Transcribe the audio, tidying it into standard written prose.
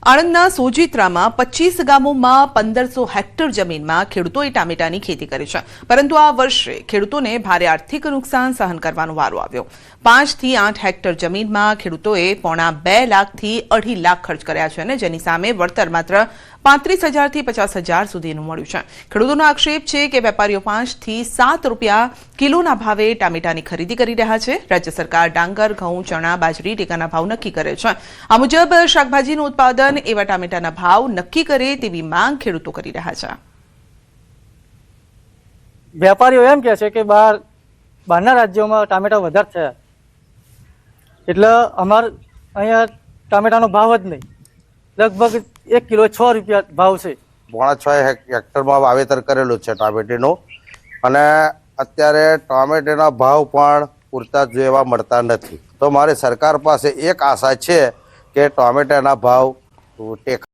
આણંદના સોજિત્રામાં 25 ગામોમાં 1500 હેક્ટર જમીનમાં ખેડૂતોએ ટામેટાની ખેતી કરી છે, પરંતુ આ વર્ષે ખેડૂતોને ભારે આર્થિક નુકસાન સહન કરવાનો વારો આવ્યો। 5 થી 8 હેક્ટર જમીનમાં ખેડૂતોએ પોણા 2 લાખથી 2.5 લાખ ખર્ચ કર્યા છે અને જેની સામે વળતર માત્ર 35,000 થી 50,000 સુધીનું મળ્યું છે। ખેડૂતોનો આક્ષેપ છે કે વેપારીઓ 5 થી 7 રૂપિયા કિલોના ભાવે ટામેટાની ખરીદી કરી રહ્યા છે। રાજ્ય સરકાર ડાંગર, ઘઉં, ચણા, બાજરી, ટેકાના ભાવ નક્કી કરે છે। આ મુજબ શાકભાજીનું ઉત્પાદન એવા ટામેટાના ભાવ નક્કી કરે તેવી માંગ ખેડૂતો કરી રહ્યા છે। વેપારીઓ એમ કહે છે કે બહારના રાજ્યોમાં ટામેટા વધારે થયા, એટલે અમાર અહીંયા ટામેટાનો ભાવ જ નહીં, લગભગ 1 કિલો 6 રૂપિયા ભાવ છે। પોણા 6 હેક્ટરમાં વાવેતર કરેલું છે ટામેટીનું, અને અત્યારે ટામેટીના ભાવ પણ પૂરતા જેવા મળતા નથી। તો મારી સરકાર પાસે એક આશા છે કે ટામેટાના ભાવ ટેકા